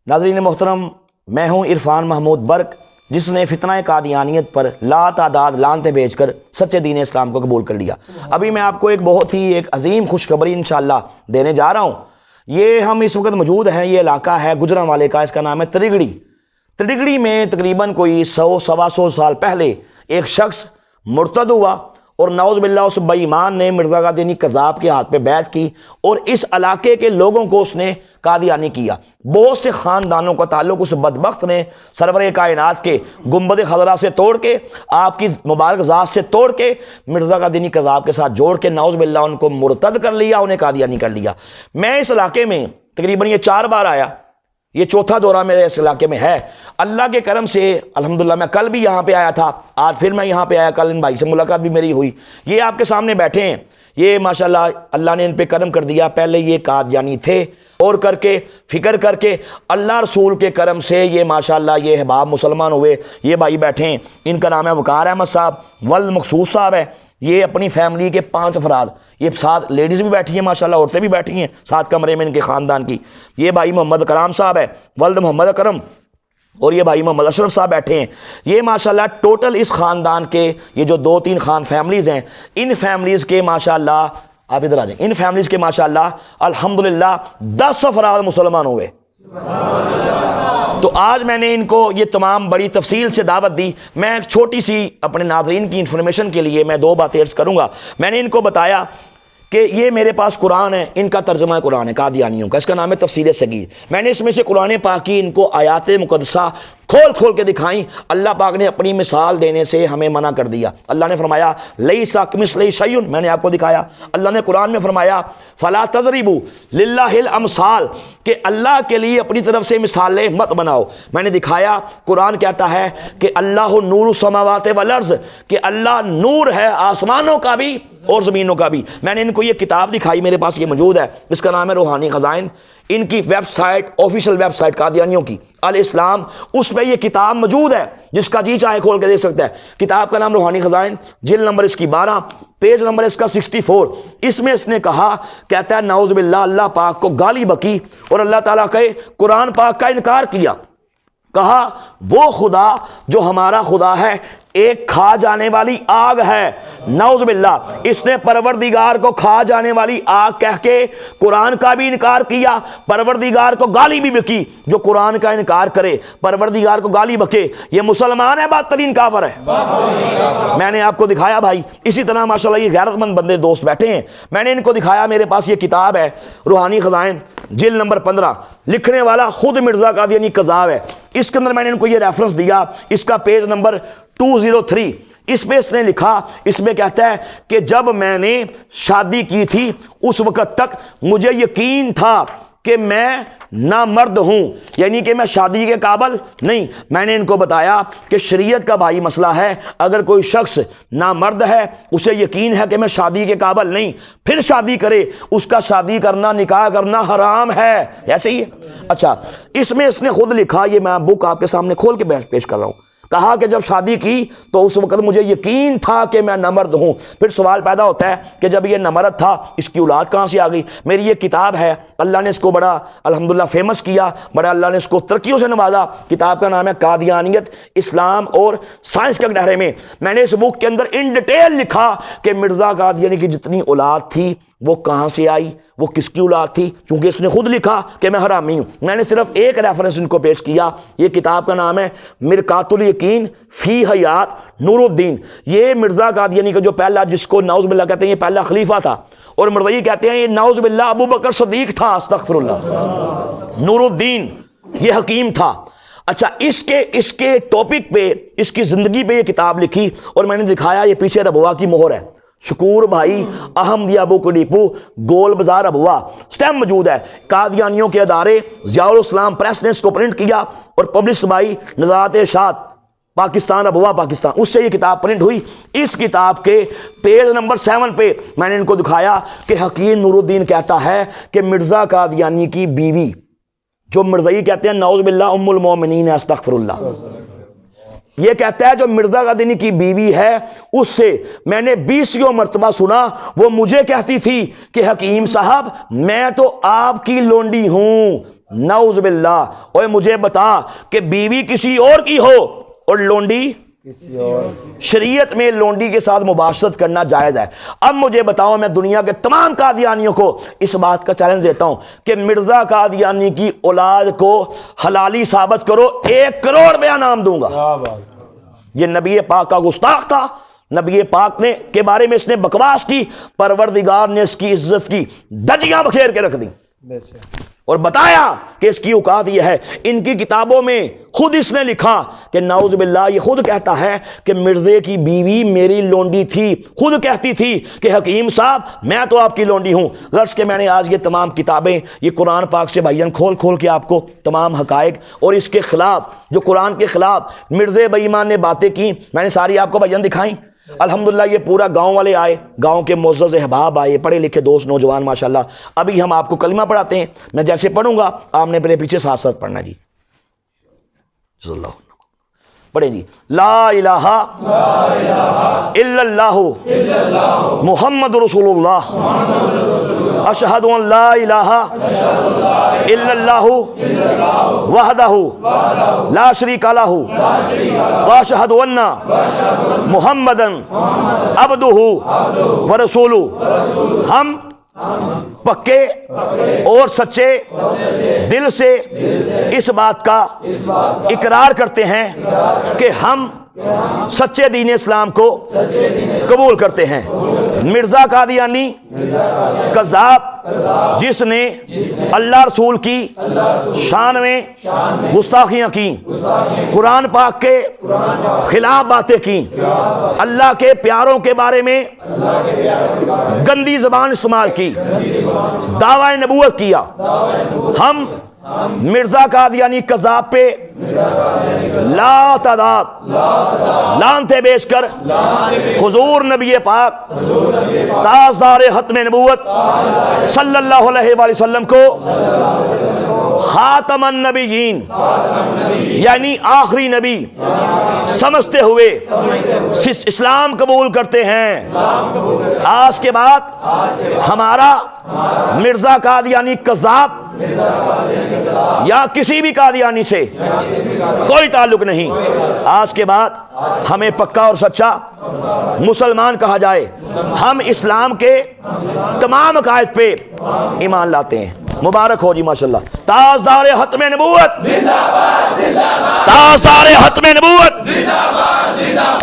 ناظرین محترم، میں ہوں عرفان محمود برق، جس نے فتنہ قادیانیت پر لا تعداد لعنتیں بھیج کر سچے دین اسلام کو قبول کر لیا۔ ابھی میں آپ کو ایک بہت ہی عظیم خوشخبری انشاءاللہ دینے جا رہا ہوں۔ یہ ہم اس وقت موجود ہیں، یہ علاقہ ہے گجرانوالے کا، اس کا نام ہے تریگڑی میں تقریباً کوئی 100-125 سال پہلے ایک شخص مرتد ہوا اور نعوذ باللہ اس بے ایمان نے مرزا قادیانی قذاب کے ہاتھ پہ بیعت کی اور اس علاقے کے لوگوں کو اس نے قادیانی کیا۔ بہت سے خاندانوں کا تعلق اس بدبخت نے سرور کائنات کے گنبد خضرا سے توڑ کے، آپ کی مبارک ذات سے توڑ کے، مرزا قادیانی قذاب کے ساتھ جوڑ کے نعوذ باللہ ان کو مرتد کر لیا، انہیں قادیانی کر لیا۔ میں اس علاقے میں تقریباً یہ 4 بار آیا، یہ چوتھا دورہ میرے اس علاقے میں ہے۔ اللہ کے کرم سے الحمدللہ میں کل بھی یہاں پہ آیا تھا، آج پھر میں یہاں پہ آیا، کل ان بھائی سے ملاقات بھی میری ہوئی۔ یہ آپ کے سامنے بیٹھے ہیں، یہ ماشاءاللہ اللہ نے ان پہ کرم کر دیا۔ پہلے یہ قادیانی تھے اور کر کے فکر کر کے اللہ رسول کے کرم سے یہ ماشاءاللہ یہ احباب مسلمان ہوئے۔ یہ بھائی بیٹھے ہیں، ان کا نام ہے وقار احمد صاحب، ولد مخصوص صاحب ہے۔ یہ اپنی فیملی کے 5 افراد، یہ ساتھ لیڈیز بھی بیٹھی ہیں ماشاءاللہ، عورتیں بھی بیٹھی ہیں ساتھ کمرے میں ان کے خاندان کی۔ یہ بھائی محمد کرام صاحب ہے، ولد محمد اکرم، اور یہ بھائی محمد اشرف صاحب بیٹھے ہیں۔ یہ ماشاءاللہ ٹوٹل اس خاندان کے یہ جو 2-3 خان فیملیز ہیں، ان فیملیز کے ماشاءاللہ آپ ادھر آ جائیں، ان فیملیز کے ماشاءاللہ الحمدللہ 10 افراد مسلمان ہوئے۔ تو آج میں نے ان کو یہ تمام بڑی تفصیل سے دعوت دی۔ میں ایک چھوٹی سی اپنے ناظرین کی انفارمیشن کے لیے میں 2 باتیں عرض کروں گا۔ میں نے ان کو بتایا کہ یہ میرے پاس قرآن ہے، ان کا ترجمہ قرآن ہے قادیانیوں کا، اس کا نام ہے تفسیر صغیر۔ میں نے اس میں سے قرآن پاک کی ان کو آیات مقدسہ کھول کے دکھائیں۔ اللہ پاک نے اپنی مثال دینے سے ہمیں منع کر دیا۔ اللہ نے فرمایا لیس کمثلہ شیء، میں نے آپ کو دکھایا۔ اللہ نے قرآن میں فرمایا فلا تضربوا للہ الامثال، کہ اللہ کے لیے اپنی طرف سے مثالیں مت بناؤ۔ میں نے دکھایا قرآن کہتا ہے کہ اللہ نور السماوات والارض، کہ اللہ نور ہے آسمانوں کا بھی اور زمینوں کا بھی۔ میں نے ان کو یہ کتاب دکھائی، میرے پاس یہ موجود ہے، اس کا نام ہے روحانی خزائن۔ ان کی website, official website قادیانیوں کی الاسلام، اس پہ یہ کتاب موجود ہے، جس کا جی چاہے کھول کے دیکھ سکتا ہے۔ کتاب کا نام روحانی خزائن، جلد نمبر اس کی 12، پیج نمبر اس کا 64۔ اس میں اس نے کہا، کہتا ہے نعوذ باللہ اللہ پاک کو گالی بکی اور اللہ تعالیٰ کے قرآن پاک کا انکار کیا۔ کہا وہ خدا جو ہمارا خدا ہے ایک کھا جانے والی آگ ہے۔ نعوذ باللہ، اس نے پروردگار کو کھا جانے والی آگ کہہ کے قرآن کا بھی انکار کیا، پروردگار کو گالی بھی بکی۔ جو قرآن کا انکار کرے، پروردگار کو گالی بکے، یہ مسلمان ہے، بدترین کافر ہے۔ میں نے آپ کو دکھایا بھائی، اسی طرح ماشاءاللہ یہ غیرت مند بندے دوست بیٹھے ہیں۔ میں نے ان کو دکھایا، میرے پاس یہ کتاب ہے روحانی خزائن، جلد نمبر 15، لکھنے والا خود مرزا قادیانی قذاب ہے۔ اس کے اندر میں نے ان کو یہ ریفرنس دیا، اس کا پیج نمبر 203۔ اس میں اس نے لکھا، اس میں کہتا ہے کہ جب میں نے شادی کی تھی اس وقت تک مجھے یقین تھا کہ میں نامرد ہوں، یعنی کہ میں شادی کے قابل نہیں۔ میں نے ان کو بتایا کہ شریعت کا بھائی مسئلہ ہے، اگر کوئی شخص نامرد ہے، اسے یقین ہے کہ میں شادی کے قابل نہیں، پھر شادی کرے، اس کا شادی کرنا، نکاح کرنا حرام ہے، ایسے ہی ہے۔ اچھا، اس میں اس نے خود لکھا، یہ میں بک آپ کے سامنے کھول کے پیش کر رہا ہوں۔ کہا کہ جب شادی کی تو اس وقت مجھے یقین تھا کہ میں نامرد ہوں۔ پھر سوال پیدا ہوتا ہے کہ جب یہ نامرد تھا، اس کی اولاد کہاں سے آ گئی؟ میری یہ کتاب ہے، اللہ نے اس کو بڑا الحمدللہ فیمس کیا، بڑا اللہ نے اس کو ترقیوں سے نوازا۔ کتاب کا نام ہے قادیانیت، اسلام اور سائنس کے گہرے میں۔ میں نے اس بک کے اندر ان ڈیٹیل لکھا کہ مرزا قادیانی کی جتنی اولاد تھی وہ کہاں سے آئی، وہ کس کی اولاد تھی، چونکہ اس نے خود لکھا کہ میں حرامی ہوں۔ میں نے صرف ایک ریفرنس ان کو پیش کیا، یہ کتاب کا نام ہے مرکات الیقین فی حیات نور الدین۔ یہ مرزا قادیانی کا جو پہلا، جس کو نعوذ باللہ کہتے ہیں یہ پہلا خلیفہ تھا، اور مرزائی کہتے ہیں یہ نعوذ باللہ ابو بکر صدیق تھا، استغفر اللہ۔ نور الدین یہ حکیم تھا۔ اچھا، اس کے ٹاپک پہ، اس کی زندگی پہ یہ کتاب لکھی، اور میں نے دکھایا یہ پیچھے ربوا کی مہر ہے، شکور بھائی احمدیہ بک ڈیپو، گول بازار ابوا، سٹیمپ موجود ہے۔ قادیانیوں کے ادارے ضیاء الاسلام پریس نے اس کو پرنٹ کیا اور پبلشڈ بائی نظارت ارشاد پاکستان، ابوا پاکستان، اس سے یہ کتاب پرنٹ ہوئی۔ اس کتاب کے پیج نمبر 7 پہ میں نے ان کو دکھایا کہ حکیم نور الدین کہتا ہے کہ مرزا قادیانی کی بیوی، جو مرزائی کہتے ہیں نعوذ باللہ ام المومنین ہے، استغفر اللہ، یہ کہتا ہے جو مرزا قادیانی کی بیوی ہے، اس سے میں نے 20 مرتبہ سنا، وہ مجھے کہتی تھی کہ حکیم صاحب میں تو آپ کی لونڈی ہوں، نعوذ باللہ۔ اوے مجھے بتا کہ بیوی کسی اور کی ہو اور لونڈی کسی اور شریعت میں لونڈی کے ساتھ مباشرت کرنا جائز ہے۔ اب مجھے بتاؤ، میں دنیا کے تمام قادیانیوں کو اس بات کا چیلنج دیتا ہوں کہ مرزا قادیانی کی اولاد کو حلالی ثابت کرو، 1 کروڑ روپیہ انعام دوں گا۔ کیا بات ہے۔ یہ نبی پاک کا گستاخ تھا، نبی پاک نے کے بارے میں اس نے بکواس کی، پروردگار نے اس کی عزت کی دھجیاں بکھیر کے رکھ دی بے شک۔ اور بتایا کہ اس کی اوقات یہ ہے۔ ان کی کتابوں میں خود اس نے لکھا کہ نعوذ باللہ، یہ خود کہتا ہے کہ مرزے کی بیوی میری لونڈی تھی، خود کہتی تھی کہ حکیم صاحب میں تو آپ کی لونڈی ہوں۔ غرض کہ میں نے آج یہ تمام کتابیں، یہ قرآن پاک سے بھائیان کھول کھول کے آپ کو تمام حقائق اور اس کے خلاف، جو قرآن کے خلاف مرزے بے ایمان نے باتیں کی، میں نے ساری آپ کو بھائیان دکھائیں۔ الحمدللہ یہ پورا گاؤں والے آئے، گاؤں کے معزز احباب آئے، پڑھے لکھے دوست نوجوان ماشاءاللہ۔ ابھی ہم آپ کو کلمہ پڑھاتے ہیں، میں جیسے پڑھوں گا آپ نے میرے پیچھے ساتھ ساتھ پڑھنا جی۔ صلی اللہ پڑھیں جی۔ لا الہ الا اللہ محمد رسول اللہ، اشہد ان لا الہ الا اللہ وحدہ لا شریک لہ واشہد ان محمدا عبدہ ورسولہ۔ ہم پکے اور سچے دل سے اس بات کا اقرار کرتے ہیں کہ ہم سچے دین اسلام کو قبول کرتے ہیں۔ مرزا قادیانی کذاب، جس نے اللہ رسول کی شان میں گستاخیاں کی، قرآن پاک کے خلاف باتیں کی، اللہ کے پیاروں کے بارے میں گندی زبان استعمال کی، دعوی نبوت کیا۔ ہم مرزا قادیانی کذاب پہ لا تعداد لعنتیں بیچ کر حضور نبی پاک تاجدار ختم نبوت صلی اللہ علیہ وآلہ وسلم کو خاتم النبیین یعنی آخری نبی سمجھتے ہوئے اسلام قبول کرتے ہیں۔ آج کے بعد ہمارا مرزا قادیانی کذاب یا کسی بھی قادیانی سے کوئی تعلق نہیں۔ آج کے بعد ہمیں پکا اور سچا مسلمان کہا جائے۔ ہم اسلام کے تمام عقائد پہ ایمان لاتے ہیں۔ مبارک ہو جی ماشاءاللہ۔ تاجدار ختم نبوت، تاجدار ختم نبوت۔